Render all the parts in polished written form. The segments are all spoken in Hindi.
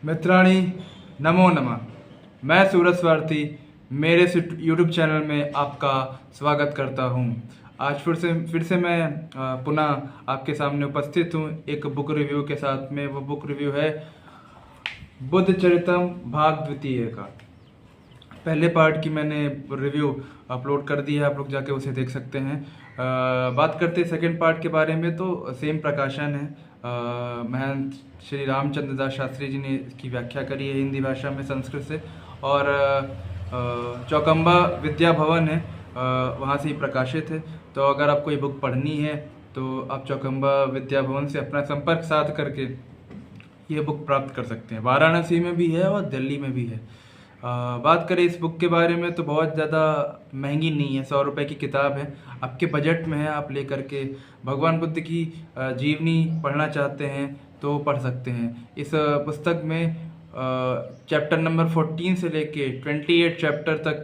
मित्राणी नमो नमः। मैं सूरज स्वार्थी मेरे यूट्यूब चैनल में आपका स्वागत करता हूं। आज फिर से मैं पुनः आपके सामने उपस्थित हूं एक बुक रिव्यू के साथ में। वो बुक रिव्यू है बुद्ध चरितम भाग द्वितीय का। पहले पार्ट की मैंने रिव्यू अपलोड कर दी है, आप लोग जाके उसे देख सकते हैं। बात करते हैं सेकेंड पार्ट के बारे में, तो सेम प्रकाशन है। महंत श्री रामचंद्र दास शास्त्री जी ने इसकी व्याख्या करी है हिंदी भाषा में संस्कृत से, और चौकम्बा विद्या भवन है, वहाँ से ही प्रकाशित है। तो अगर आपको ये बुक पढ़नी है तो आप चौकम्बा विद्या भवन से अपना संपर्क साध करके ये बुक प्राप्त कर सकते हैं। वाराणसी में भी है और दिल्ली में भी है। बात करें इस बुक के बारे में तो बहुत ज़्यादा महंगी नहीं है, 100 रुपये की किताब है, आपके बजट में है। आप लेकर के भगवान बुद्ध की जीवनी पढ़ना चाहते हैं तो पढ़ सकते हैं। इस पुस्तक में चैप्टर नंबर 14 से लेके 28 चैप्टर तक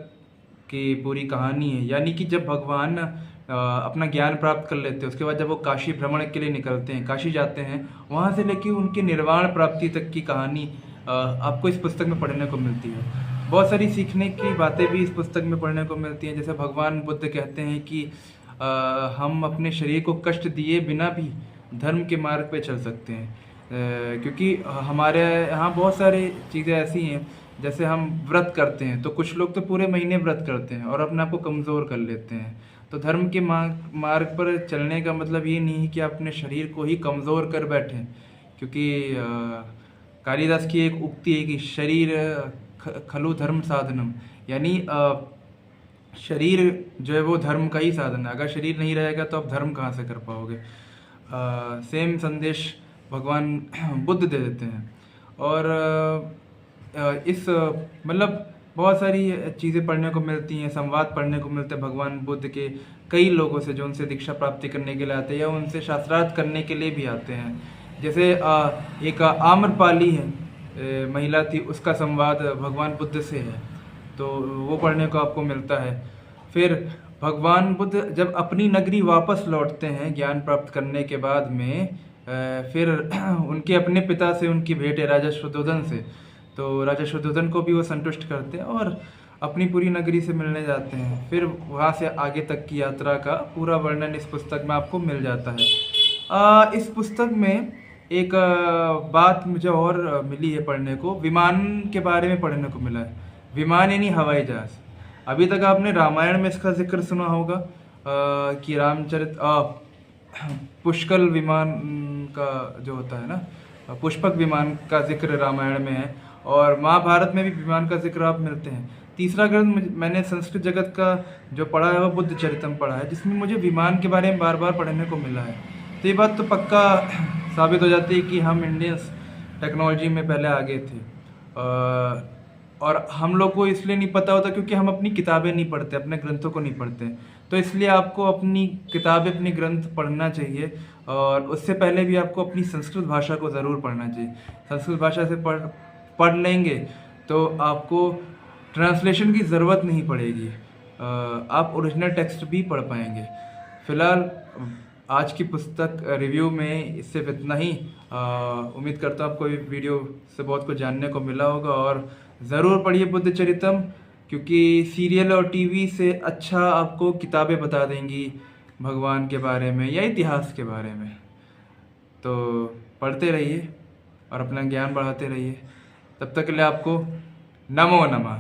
की पूरी कहानी है। यानी कि जब भगवान अपना ज्ञान प्राप्त कर लेते हैं, उसके बाद जब वो काशी भ्रमण के लिए निकलते हैं, काशी जाते हैं, वहाँ से लेके उनके निर्वाण प्राप्ति तक की कहानी आपको इस पुस्तक में पढ़ने को मिलती है। बहुत सारी सीखने की बातें भी इस पुस्तक में पढ़ने को मिलती हैं। जैसे भगवान बुद्ध कहते हैं कि हम अपने शरीर को कष्ट दिए बिना भी धर्म के मार्ग पे चल सकते हैं, क्योंकि हमारे यहाँ बहुत सारी चीज़ें ऐसी हैं। जैसे हम व्रत करते हैं तो कुछ लोग तो पूरे महीने व्रत करते हैं और अपने आप को कमज़ोर कर लेते हैं। तो धर्म के मार्ग पर चलने का मतलब ये नहीं है कि आप अपने शरीर को ही कमज़ोर कर बैठें, क्योंकि कालिदास की एक उक्ति है कि शरीर खलु धर्म साधनम, यानी शरीर जो है वो धर्म का ही साधन है। अगर शरीर नहीं रहेगा तो आप धर्म कहाँ से कर पाओगे। सेम संदेश भगवान बुद्ध दे देते हैं। और इस मतलब बहुत सारी चीज़ें पढ़ने को मिलती हैं, संवाद पढ़ने को मिलते हैं भगवान बुद्ध के कई लोगों से जो उनसे दीक्षा प्राप्ति करने के लिए आते हैं या उनसे शास्त्रार्थ करने के लिए भी आते हैं। जैसे एक आम्रपाली है, महिला थी, उसका संवाद भगवान बुद्ध से है, तो वो पढ़ने को आपको मिलता है। फिर भगवान बुद्ध जब अपनी नगरी वापस लौटते हैं ज्ञान प्राप्त करने के बाद में, फिर उनके अपने पिता से उनकी भेंट है राजा शुद्धोधन से। तो राजा शुद्धोधन को भी वो संतुष्ट करते हैं और अपनी पूरी नगरी से मिलने जाते हैं। फिर वहाँ से आगे तक की यात्रा का पूरा वर्णन इस पुस्तक में आपको मिल जाता है। इस पुस्तक में एक बात मुझे और मिली है पढ़ने को, विमान के बारे में पढ़ने को मिला है। विमान यानी हवाई जहाज। अभी तक आपने रामायण में इसका जिक्र सुना होगा कि रामचरित पुष्कल विमान का जो होता है ना, पुष्पक विमान का जिक्र रामायण में है, और महाभारत में भी विमान का जिक्र आप मिलते हैं। तीसरा ग्रंथ मैंने संस्कृत जगत का जो पढ़ा है वो बुद्ध चरितम पढ़ा है, जिसमें मुझे विमान के बारे में बार बार पढ़ने को मिला है। तो ये बात तो पक्का साबित हो जाती है कि हम इंडियंस टेक्नोलॉजी में पहले आगे थे। और हम लोग को इसलिए नहीं पता होता क्योंकि हम अपनी किताबें नहीं पढ़ते, अपने ग्रंथों को नहीं पढ़ते। तो इसलिए आपको अपनी किताबें, अपनी ग्रंथ पढ़ना चाहिए, और उससे पहले भी आपको अपनी संस्कृत भाषा को ज़रूर पढ़ना चाहिए। संस्कृत भाषा से पढ़ लेंगे तो आपको ट्रांसलेशन की ज़रूरत नहीं पड़ेगी, आप ओरिजिनल टेक्स्ट भी पढ़ पाएंगे। फिलहाल आज की पुस्तक रिव्यू में इससे इतना ही। उम्मीद करता हूँ आपको ये वीडियो से बहुत कुछ जानने को मिला होगा, और ज़रूर पढ़िए बुद्ध चरितम, क्योंकि सीरियल और टीवी से अच्छा आपको किताबें बता देंगी भगवान के बारे में या इतिहास के बारे में। तो पढ़ते रहिए और अपना ज्ञान बढ़ाते रहिए। तब तक के लिए आपको नमो नमः।